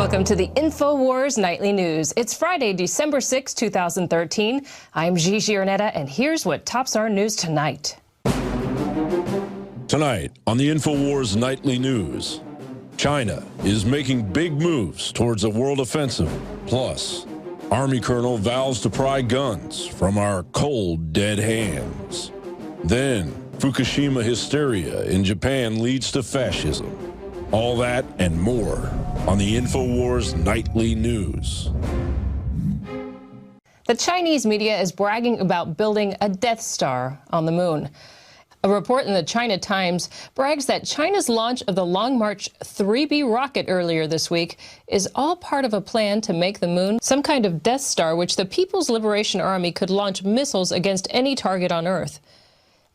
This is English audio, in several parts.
Welcome to the InfoWars Nightly News. It's Friday, December 6, 2013. I'm Gigi Arnetta, and here's what tops our news tonight. Tonight on the InfoWars Nightly News, China is making big moves towards a world offensive. Plus, Army Colonel vows to pry guns from our cold, dead hands. Then, Fukushima hysteria in Japan leads to fascism. All that and more on the InfoWars Nightly News. The Chinese media is bragging about building a Death Star on the moon. A report in the China Times brags that China's launch of the Long March 3B rocket earlier this week is all part of a plan to make the moon some kind of Death Star, which the People's Liberation Army could launch missiles against any target on Earth.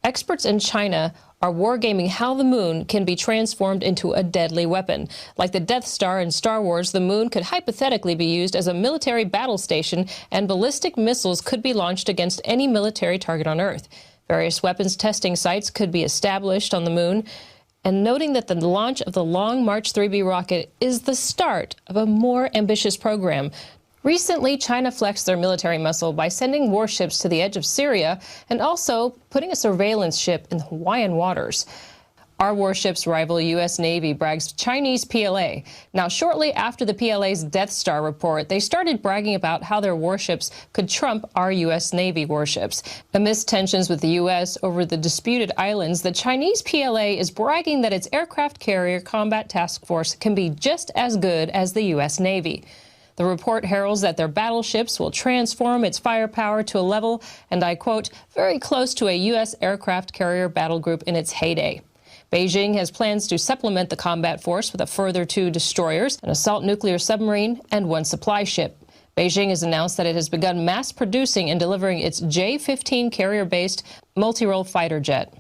Experts in China are wargaming how the moon can be transformed into a deadly weapon. Like the Death Star in Star Wars, the moon could hypothetically be used as a military battle station, and ballistic missiles could be launched against any military target on Earth. Various weapons testing sites could be established on the moon, and noting that the launch of the Long March 3B rocket is the start of a more ambitious program. Recently, China flexed their military muscle by sending warships to the edge of Syria and also putting a surveillance ship in Hawaiian waters. Our warships rival U.S. Navy, brags Chinese PLA. Now, shortly after the PLA's Death Star report, they started bragging about how their warships could trump our U.S. Navy warships. Amidst tensions with the U.S. over the disputed islands, the Chinese PLA is bragging that its aircraft carrier combat task force can be just as good as the U.S. Navy. The report heralds that their battleships will transform its firepower to a level, and I quote, very close to a U.S. aircraft carrier battle group in its heyday. Beijing has plans to supplement the combat force with a further 2 destroyers, an assault nuclear submarine, and 1 supply ship. Beijing has announced that it has begun mass producing and delivering its J-15 carrier-based multi-role fighter jet.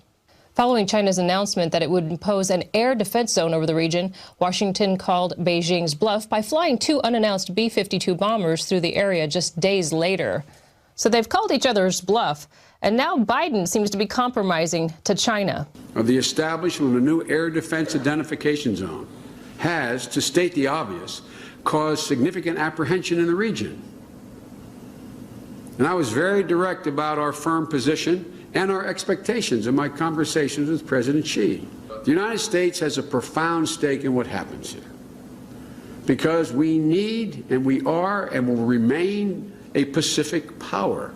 Following China's announcement that it would impose an air defense zone over the region, Washington called Beijing's bluff by flying 2 unannounced B-52 bombers through the area just days later. So they've called each other's bluff, and now Biden seems to be compromising to China. The establishment of a new air defense identification zone has, to state the obvious, caused significant apprehension in the region. And I was very direct about our firm position and our expectations in my conversations with President Xi. The United States has a profound stake in what happens here, because we need, and we are, and will remain a Pacific power,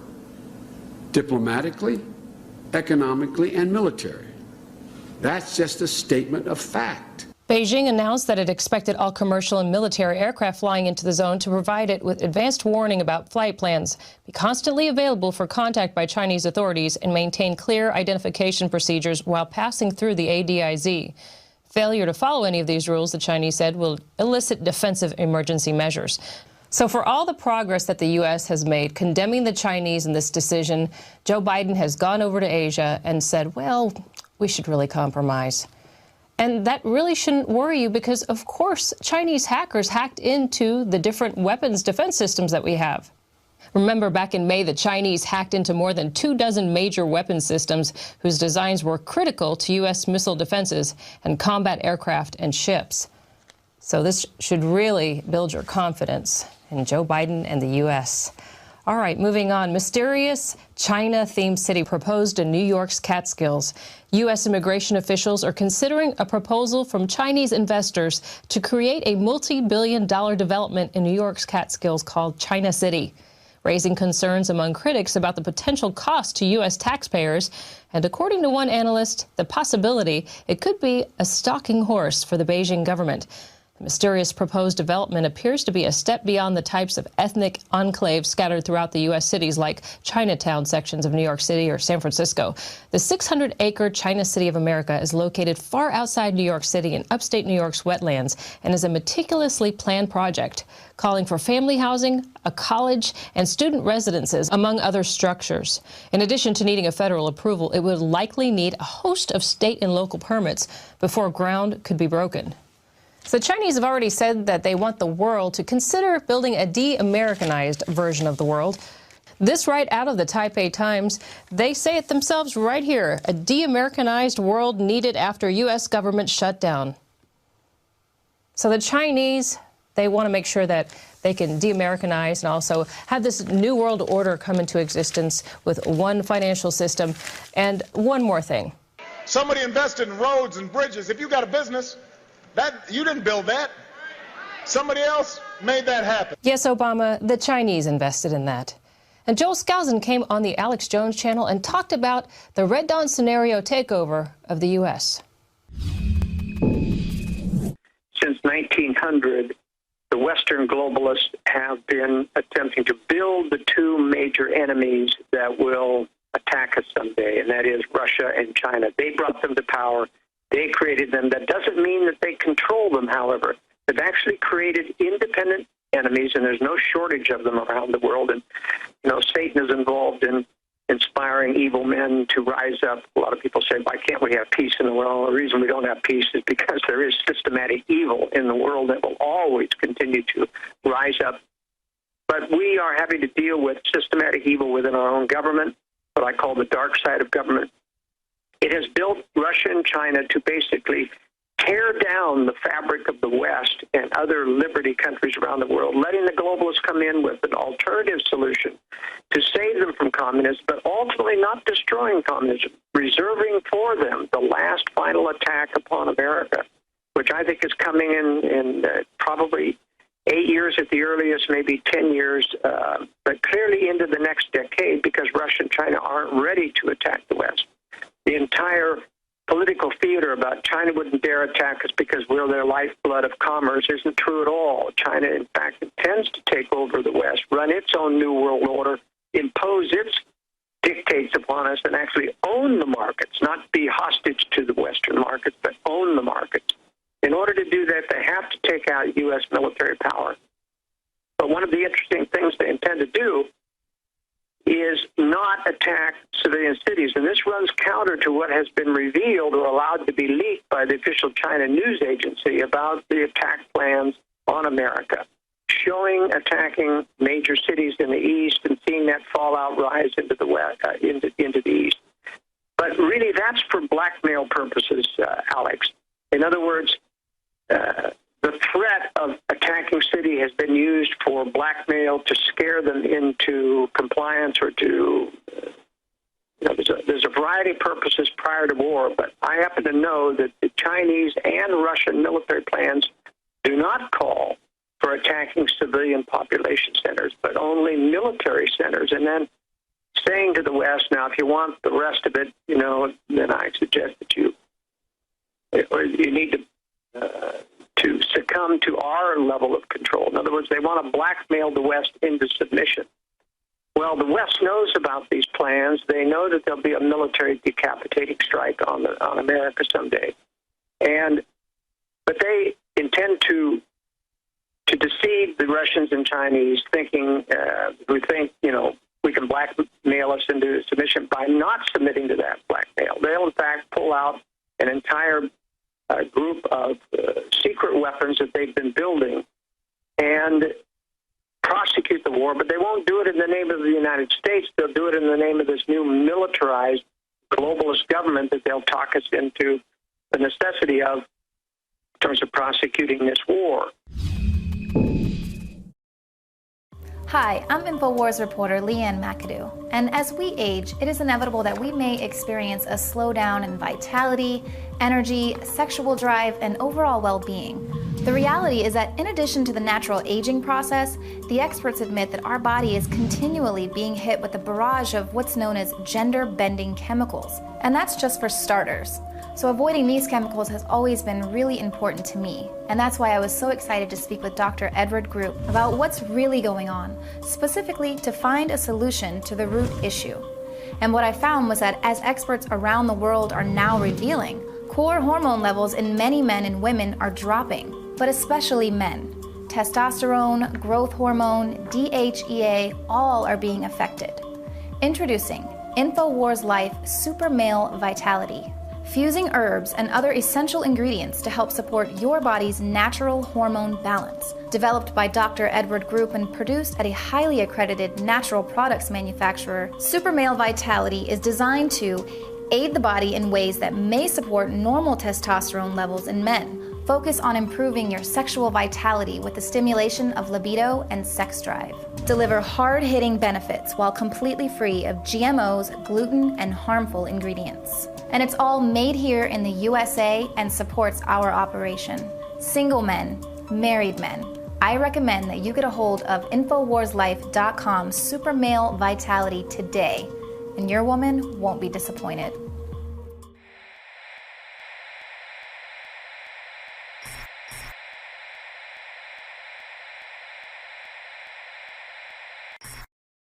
diplomatically, economically, and military. That's just a statement of fact. Beijing announced that it expected all commercial and military aircraft flying into the zone to provide it with advanced warning about flight plans, be constantly available for contact by Chinese authorities, and maintain clear identification procedures while passing through the ADIZ. Failure to follow any of these rules, the Chinese said, will elicit defensive emergency measures. So for all the progress that the U.S. has made condemning the Chinese in this decision, Joe Biden has gone over to Asia and said, well, we should really compromise. And that really shouldn't worry you because, of course, Chinese hackers hacked into the different weapons defense systems that we have. Remember, back in May, the Chinese hacked into more than 24 major weapon systems whose designs were critical to U.S. missile defenses and combat aircraft and ships. So this should really build your confidence in Joe Biden and the U.S. All right, moving on. Mysterious China-themed city proposed in New York's Catskills. U.S. immigration officials are considering a proposal from Chinese investors to create a multi-billion-dollar development in New York's Catskills called China City, raising concerns among critics about the potential cost to U.S. taxpayers. And according to one analyst, the possibility it could be a stalking horse for the Beijing government. The mysterious proposed development appears to be a step beyond the types of ethnic enclaves scattered throughout the U.S. cities like Chinatown sections of New York City or San Francisco. The 600-acre China City of America is located far outside New York City in upstate New York's wetlands and is a meticulously planned project, calling for family housing, a college, and student residences, among other structures. In addition to needing a federal approval, it would likely need a host of state and local permits before ground could be broken. So the Chinese have already said that they want the world to consider building a de-Americanized version of the world. This right out of the Taipei Times. They say it themselves right here, a de-Americanized world needed after U.S. government shutdown. So the Chinese They want to make sure that they can de-Americanize and also have this new world order come into existence with one financial system. And one more thing. Somebody invested in roads and bridges. If you got a business, you didn't build that. Somebody else made that happen. Yes, Obama, the Chinese invested in that. And Joel Skousen came on the Alex Jones channel and talked about the Red Dawn scenario takeover of the U.S. Since 1900, the Western globalists have been attempting to build the two major enemies that will attack us someday, and that is Russia and China. They brought them to power. They created them. That doesn't mean that they control them, however. They've actually created independent enemies, and there's no shortage of them around the world. And, Satan is involved in inspiring evil men to rise up. A lot of people say, why can't we have peace in the world? The reason we don't have peace is because there is systematic evil in the world that will always continue to rise up. But we are having to deal with systematic evil within our own government, what I call the dark side of government. It has built Russia and China to basically tear down the fabric of the West and other liberty countries around the world, letting the globalists come in with an alternative solution to save them from communism, but ultimately not destroying communism, reserving for them the last final attack upon America, which I think is coming in probably 8 years at the earliest, maybe 10 years, but clearly into the next decade, because Russia and China aren't ready to attack the West. The entire political theater about China wouldn't dare attack us because we're their lifeblood of commerce isn't true at all. China, in fact, intends to take over the West, run its own new world order, impose its dictates upon us, and actually own the markets, not be hostage to the Western markets, but own the markets. In order to do that, they have to take out U.S. military power. But one of the interesting things they intend to do is not attack civilian cities. And this runs counter to what has been revealed or allowed to be leaked by the official China news agency about the attack plans on America, showing attacking major cities in the east and seeing that fallout rise into the west, into the east. But really, that's for blackmail purposes, Alex. In other words, the threat of attacking city has been used for blackmail to scare them into compliance or to, there's a variety of purposes prior to war, but I happen to know that the Chinese and Russian military plans do not call for attacking civilian population centers, but only military centers, and then saying to the West, now, if you want the rest of it, then I suggest that you need to succumb to our level of control. In other words, they want to blackmail the West into submission. Well, the West knows about these plans. They know that there'll be a military decapitating strike on America someday, but they intend to deceive the Russians and Chinese, who think we can blackmail us into submission by not submitting to that blackmail. They'll in fact pull out an entire group of secret weapons that they've been building and prosecute the war, but they won't do it in the name of the United States. They'll do it in the name of this new militarized globalist government that they'll talk us into the necessity of in terms of prosecuting this war. Hi, I'm InfoWars reporter Leanne McAdoo, and as we age, it is inevitable that we may experience a slowdown in vitality, energy, sexual drive, and overall well-being. The reality is that in addition to the natural aging process, the experts admit that our body is continually being hit with a barrage of what's known as gender-bending chemicals, and that's just for starters. So avoiding these chemicals has always been really important to me, and that's why I was so excited to speak with Dr. Edward Group about what's really going on, specifically to find a solution to the root issue. And what I found was that as experts around the world are now revealing, core hormone levels in many men and women are dropping, but especially men. Testosterone, growth hormone, DHEA, all are being affected. Introducing InfoWars Life Super Male Vitality, fusing herbs and other essential ingredients to help support your body's natural hormone balance. Developed by Dr. Edward Group and produced at a highly accredited natural products manufacturer, Super Male Vitality is designed to aid the body in ways that may support normal testosterone levels in men, Focus on improving your sexual vitality with the stimulation of libido and sex drive. Deliver hard-hitting benefits while completely free of GMOs, gluten, and harmful ingredients. And it's all made here in the USA and supports our operation. Single men, married men, I recommend that you get a hold of InfoWarsLife.com Super Male Vitality today, and your woman won't be disappointed.